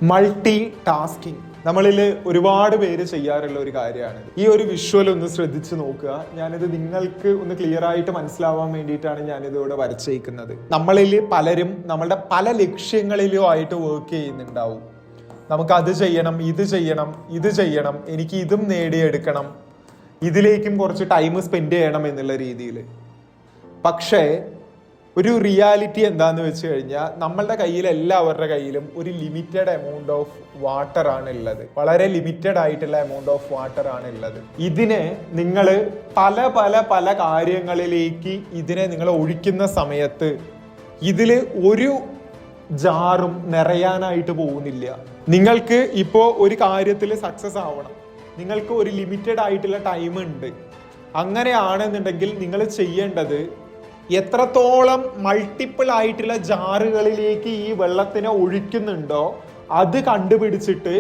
Multi tasking നമ്മളിൽ ഒരുപാട് പേര് ചെയ്യാറുള്ള ഒരു കാര്യമാണ്. ഈ ഒരു വിഷ്വൽ ഒന്ന് ശ്രദ്ധിച്ചു നോക്കുക. ഞാനിത് നിങ്ങൾക്ക് ഒന്ന് ക്ലിയർ ആയിട്ട് മനസ്സിലാവാൻ വേണ്ടിയിട്ടാണ് ഞാനിതിവിടെ വരച്ചേക്കുന്നത്. നമ്മളിൽ പലരും നമ്മളുടെ പല ലക്ഷ്യങ്ങളിലും ആയിട്ട് വർക്ക് ചെയ്യുന്നുണ്ടാവും. നമുക്ക് അത് ചെയ്യണം, ഇത് ചെയ്യണം, ഇത് ചെയ്യണം, എനിക്ക് ഇതും നേടിയെടുക്കണം, ഇതിലേക്കും കുറച്ച് ടൈം സ്പെൻഡ് ചെയ്യണം എന്നുള്ള രീതിയിൽ. പക്ഷേ ഒരു റിയാലിറ്റി എന്താന്ന് വെച്ച് കഴിഞ്ഞാൽ നമ്മളുടെ കയ്യിൽ എല്ലാവരുടെ കയ്യിലും ഒരു ലിമിറ്റഡ് എമൗണ്ട് ഓഫ് വാട്ടർ ആണ് ഉള്ളത്. വളരെ ലിമിറ്റഡ് ആയിട്ടുള്ള എമൗണ്ട് ഓഫ് വാട്ടർ ആണ് ഉള്ളത്. ഇതിനെ നിങ്ങൾ പല പല പല കാര്യങ്ങളിലേക്ക് ഇതിനെ നിങ്ങൾ ഒഴിക്കുന്ന സമയത്ത് ഇതിൽ ഒരു ജാറും നിറയാനായിട്ട് പോകുന്നില്ല. നിങ്ങൾക്ക് ഇപ്പോൾ ഒരു കാര്യത്തിൽ സക്സസ് ആവണം, നിങ്ങൾക്ക് ഒരു ലിമിറ്റഡ് ആയിട്ടുള്ള ടൈം ഉണ്ട്. അങ്ങനെയാണെന്നുണ്ടെങ്കിൽ നിങ്ങൾ ചെയ്യേണ്ടത് എത്രത്തോളം മൾട്ടിപ്പിൾ ആയിട്ടുള്ള ജാറുകളിലേക്ക് ഈ വെള്ളത്തിനെ ഒഴിക്കുന്നുണ്ടോ അത് കണ്ടുപിടിച്ചിട്ട്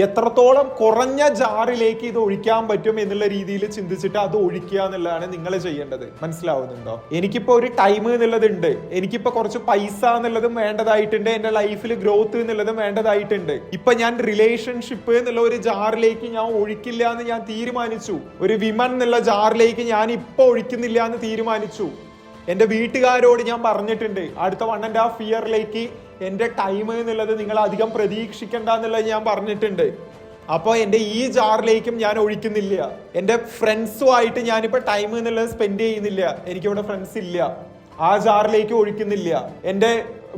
എത്രത്തോളം കുറഞ്ഞ ജാറിലേക്ക് ഇത് ഒഴിക്കാൻ പറ്റും എന്നുള്ള രീതിയിൽ ചിന്തിച്ചിട്ട് അത് ഒഴിക്കുക എന്നുള്ളതാണ് നിങ്ങൾ ചെയ്യേണ്ടത്. മനസ്സിലാവുന്നുണ്ടോ? എനിക്കിപ്പോ ഒരു ടൈം എന്നുള്ളതുണ്ട്, എനിക്കിപ്പോ കുറച്ച് പൈസ എന്നുള്ളതും വേണ്ടതായിട്ടുണ്ട്, എന്റെ ലൈഫിൽ ഗ്രോത്ത് എന്നുള്ളതും വേണ്ടതായിട്ടുണ്ട്. ഇപ്പൊ ഞാൻ റിലേഷൻഷിപ്പ് എന്നുള്ള ഒരു ജാറിലേക്ക് ഞാൻ ഒഴിക്കില്ല എന്ന് ഞാൻ തീരുമാനിച്ചു. ഒരു വിമൻ എന്നുള്ള ജാറിലേക്ക് ഞാൻ ഇപ്പൊ ഒഴിക്കുന്നില്ല എന്ന് തീരുമാനിച്ചു. എന്റെ വീട്ടുകാരോട് ഞാൻ പറഞ്ഞിട്ടുണ്ട്, അടുത്ത 1.5 ഇയറിലേക്ക് എന്റെ ടൈം എന്നുള്ളത് നിങ്ങൾ അധികം പ്രതീക്ഷിക്കണ്ട എന്നുള്ളത് ഞാൻ പറഞ്ഞിട്ടുണ്ട്. അപ്പോൾ എൻ്റെ ഈ ജാറിലേക്കും ഞാൻ ഒഴിക്കുന്നില്ല. എൻ്റെ ഫ്രണ്ട്സുമായിട്ട് ഞാനിപ്പോൾ ടൈം എന്നുള്ളത് സ്പെൻഡ് ചെയ്യുന്നില്ല, എനിക്കിവിടെ ഫ്രണ്ട്സ് ഇല്ല, ആ ജാറിലേക്ക് ഒഴിക്കുന്നില്ല. എൻ്റെ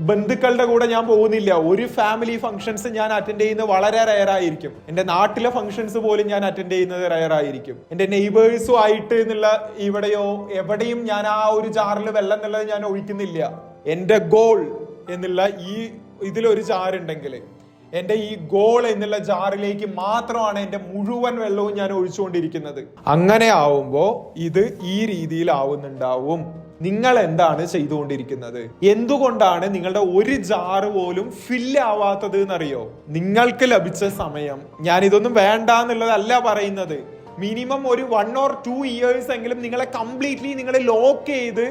ബന്ധുക്കളുടെ കൂടെ ഞാൻ പോകുന്നില്ല. ഒരു ഫാമിലി ഫംഗ്ഷൻസ് ഞാൻ അറ്റൻഡ് ചെയ്യുന്നത് വളരെ റയർ ആയിരിക്കും. എൻ്റെ നാട്ടിലെ ഫംഗ്ഷൻസ് പോലും ഞാൻ അറ്റൻഡ് ചെയ്യുന്നത് റയർ ആയിരിക്കും. എൻ്റെ നെയ്ബേഴ്സും ആയിട്ട് എന്നുള്ള ഇവിടെയോ എവിടെയും ഞാൻ ആ ഒരു ജാറിൽ വെള്ളം എന്നുള്ളത് ഞാൻ ഒഴിക്കുന്നില്ല. എൻ്റെ ഗോൾ എന്നുള്ള ഈ ഇതിലൊരു ജാറുണ്ടെങ്കിൽ എൻ്റെ ഈ ഗോൾ എന്നുള്ള ജാറിലേക്ക് മാത്രമാണ് എൻ്റെ മുഴുവൻ വെള്ളവും ഞാൻ ഒഴിച്ചുകൊണ്ടിരിക്കുന്നത്. അങ്ങനെ ആവുമ്പോൾ ഇത് ഈ രീതിയിലാവുന്നുണ്ടാവും. നിങ്ങൾ എന്താണ് ചെയ്തുകൊണ്ടിരിക്കുന്നത്? എന്തുകൊണ്ടാണ് നിങ്ങളുടെ ഒരു ജാറ് പോലും ഫില്ല് ആവാത്തത് എന്നറിയോ? നിങ്ങൾക്ക് ലഭിച്ച സമയം, ഞാൻ ഇതൊന്നും വേണ്ട എന്നുള്ളതല്ല പറയുന്നത്, മിനിമം ഒരു 1 or 2 years എങ്കിലും നിങ്ങളെ കംപ്ലീറ്റ്ലി നിങ്ങൾ ലോക്ക് ചെയ്ത്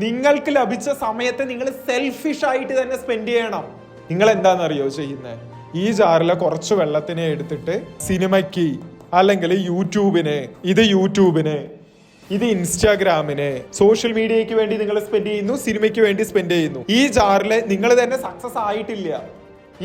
നിങ്ങൾക്ക് ലഭിച്ച സമയത്ത് നിങ്ങൾ സെൽഫിഷ് ആയിട്ട് തന്നെ സ്പെൻഡ് ചെയ്യണം. നിങ്ങൾ എന്താണെന്നറിയോ ചെയ്യുന്നത്? ഈ ജാറിലെ കുറച്ച് വെള്ളത്തിനെ എടുത്തിട്ട് സിനിമയ്ക്ക്, അല്ലെങ്കിൽ യൂട്യൂബിന്, ഇത് ഇൻസ്റ്റാഗ്രാമിന്, സോഷ്യൽ മീഡിയയ്ക്ക് വേണ്ടി നിങ്ങൾ സ്പെൻഡ് ചെയ്യുന്നു, സിനിമയ്ക്ക് വേണ്ടി സ്പെൻഡ് ചെയ്യുന്നു. ഈ ജാറില് നിങ്ങൾ തന്നെ സക്സസ് ആയിട്ടില്ല.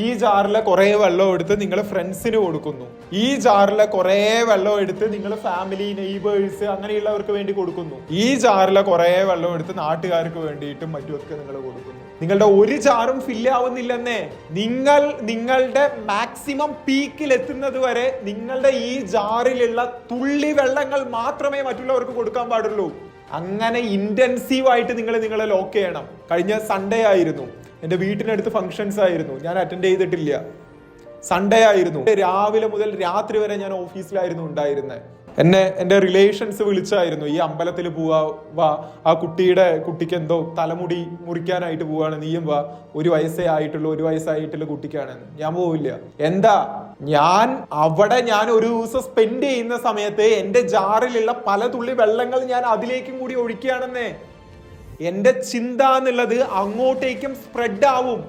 ഈ ജാറിലെ കുറെ വെള്ളം എടുത്ത് നിങ്ങൾ ഫ്രണ്ട്സിന് കൊടുക്കുന്നു. ഈ ജാറിലെ കുറെ വെള്ളം എടുത്ത് നിങ്ങൾ ഫാമിലി, നെയ്ബേഴ്സ് അങ്ങനെയുള്ളവർക്ക് വേണ്ടി കൊടുക്കുന്നു. ഈ ജാറിലെ കുറെ വെള്ളം എടുത്ത് നാട്ടുകാർക്ക് വേണ്ടിയിട്ടും മറ്റുമൊക്കെ നിങ്ങൾ കൊടുക്കുന്നു. നിങ്ങളുടെ ഒരു ജാറും ഫില്ല് ആവുന്നില്ലെന്നേ. നിങ്ങൾ നിങ്ങളുടെ മാക്സിമം പീക്കിൽ എത്തുന്നത് വരെ നിങ്ങളുടെ ഈ ജാറിലുള്ള തുള്ളി വെള്ളങ്ങൾ മാത്രമേ മറ്റുള്ളവർക്ക് കൊടുക്കാൻ പാടുള്ളൂ. അങ്ങനെ ഇന്റൻസീവ് ആയിട്ട് നിങ്ങളെ ലോക്ക് ചെയ്യണം. കഴിഞ്ഞ സൺഡേ ആയിരുന്നു, എൻ്റെ വീട്ടിനടുത്ത് ഫംഗ്ഷൻസ് ആയിരുന്നു, ഞാൻ അറ്റൻഡ് ചെയ്തിട്ടില്ല. സൺഡേ ആയിരുന്നു, രാവിലെ മുതൽ രാത്രി വരെ ഞാൻ ഓഫീസിലായിരുന്നു ഉണ്ടായിരുന്നത്. എൻ്റെ റിലേഷൻസ് വിളിച്ചായിരുന്നു, ഈ അമ്പലത്തിൽ വാ, ആ കുട്ടിക്ക് എന്തോ തലമുടി മുറിക്കാനായിട്ട് പോവാണ്, നീയും വാ, 1 വയസ്സായിട്ടുള്ള കുട്ടിക്കാണെന്ന്. ഞാൻ പോവില്ല. എന്താ, ഞാൻ ഒരു ദിവസം സ്പെൻഡ് ചെയ്യുന്ന സമയത്ത് എൻ്റെ ജാറിലുള്ള പല തുള്ളി വെള്ളങ്ങൾ ഞാൻ അതിലേക്കും കൂടി ഒഴിക്കുകയാണെന്നേ. എൻ്റെ ചിന്ത എന്നുള്ളത് അങ്ങോട്ടേക്കും സ്പ്രെഡ് ആവും.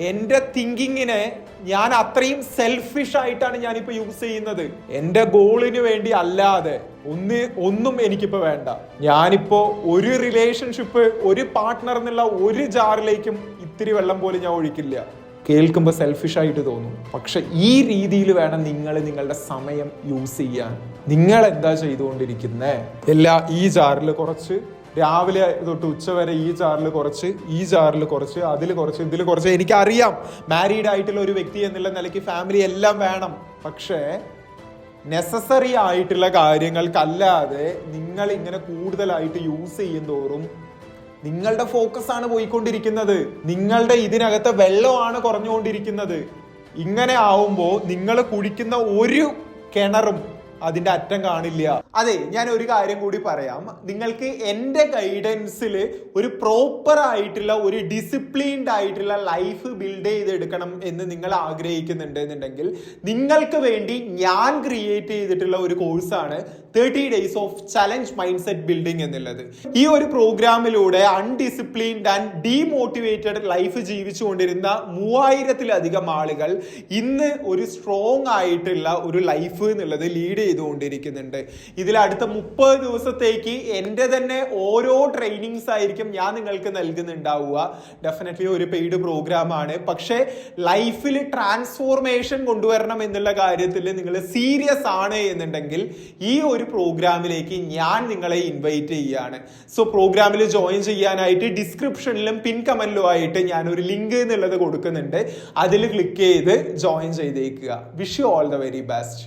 എൻ്റെ തിങ്കിങ്ങിനെ ഞാൻ അത്രയും സെൽഫിഷ് ആയിട്ടാണ് ഞാനിപ്പോൾ യൂസ് ചെയ്യുന്നത്. എൻ്റെ ഗോളിന് വേണ്ടി അല്ലാതെ ഒന്നും എനിക്കിപ്പോൾ വേണ്ട. ഞാനിപ്പോൾ ഒരു റിലേഷൻഷിപ്പ്, ഒരു പാർട്ട്ണർ എന്നുള്ള ഒരു ജാറിലേക്കും ഇത്തിരി വെള്ളം പോലും ഞാൻ ഒഴിക്കില്ല. കേൾക്കുമ്പോൾ സെൽഫിഷ് ആയിട്ട് തോന്നും, പക്ഷെ ഈ രീതിയിൽ വേണം നിങ്ങൾ നിങ്ങളുടെ സമയം യൂസ് ചെയ്യാൻ. നിങ്ങൾ എന്താ ചെയ്തുകൊണ്ടിരിക്കുന്നത്? ഈ ജാറിൽ കുറച്ച്, രാവിലെ തൊട്ട് ഉച്ച വരെ ഈ ജാറിൽ കുറച്ച്, അതിൽ കുറച്ച്, ഇതിൽ കുറച്ച്. എനിക്കറിയാം, മാരീഡ് ആയിട്ടുള്ള ഒരു വ്യക്തി എന്നുള്ള നിലയ്ക്ക് ഫാമിലി എല്ലാം വേണം. പക്ഷേ നെസസറി ആയിട്ടുള്ള കാര്യങ്ങൾക്കല്ലാതെ നിങ്ങൾ ഇങ്ങനെ കൂടുതലായിട്ട് യൂസ് ചെയ്യുന്തോറും നിങ്ങളുടെ ഫോക്കസ് ആണ് പോയിക്കൊണ്ടിരിക്കുന്നത്. നിങ്ങളുടെ ഇതിനകത്തെ വെള്ളമാണ് കുറഞ്ഞുകൊണ്ടിരിക്കുന്നത്. ഇങ്ങനെ ആവുമ്പോൾ നിങ്ങൾ കുടിക്കുന്ന ഒരു കിണറും അതിന്റെ അറ്റം കാണില്ല. അതെ, ഞാൻ ഒരു കാര്യം കൂടി പറയാം. നിങ്ങൾക്ക് എൻ്റെ ഗൈഡൻസിൽ ഒരു പ്രോപ്പർ ആയിട്ടുള്ള ഒരു ഡിസിപ്ലിൻഡ് ആയിട്ടുള്ള ലൈഫ് ബിൽഡ് ചെയ്തെടുക്കണം എന്ന് നിങ്ങൾ ആഗ്രഹിക്കുന്നുണ്ട് എന്നുണ്ടെങ്കിൽ നിങ്ങൾക്ക് വേണ്ടി ഞാൻ ക്രിയേറ്റ് ചെയ്തിട്ടുള്ള ഒരു കോഴ്സാണ് 30 Days of Challenge Mindset Building എന്നുള്ളത്. ഈ ഒരു പ്രോഗ്രാമിലൂടെ അൺഡിസിപ്ലിൻഡ് ആൻഡ് ഡീമോട്ടിവേറ്റഡ് ലൈഫ് ജീവിച്ചുകൊണ്ടിരുന്ന 3000-ലധികം ആളുകൾ ഇന്ന് ഒരു സ്ട്രോങ് ആയിട്ടുള്ള ഒരു ലൈഫ് എന്നുള്ളത് ലീഡ് ചെയ്തുകൊണ്ടിരിക്കുന്നുണ്ട്. ഇതിൽ അടുത്ത 30 ദിവസത്തേക്ക് എൻ്റെ തന്നെ ഓരോ ട്രെയിനിങ്സ് ആയിരിക്കും ഞാൻ നിങ്ങൾക്ക് നൽകുന്നുണ്ടാവുക. ഡെഫിനറ്റ്ലി ഒരു പെയ്ഡ് പ്രോഗ്രാം ആണ്. പക്ഷേ ലൈഫിൽ ട്രാൻസ്ഫോർമേഷൻ കൊണ്ടുവരണം എന്നുള്ള കാര്യത്തിൽ നിങ്ങൾ സീരിയസ് ആണ് എന്നുണ്ടെങ്കിൽ ഈ ഒരു പ്രോഗ്രാമിലേക്ക് ഞാൻ നിങ്ങളെ ഇൻവൈറ്റ് ചെയ്യുകയാണ്. സോ പ്രോഗ്രാമിൽ ജോയിൻ ചെയ്യാനായിട്ട് ഡിസ്ക്രിപ്ഷനിലും പിൻ കമന്റിലും ആയിട്ട് ഞാൻ ഒരു ലിങ്ക് എന്നുള്ളത് കൊടുക്കുന്നുണ്ട്. അതിൽ ക്ലിക്ക് ചെയ്ത് ജോയിൻ ചെയ്തേക്കുക. Wish you all the very best.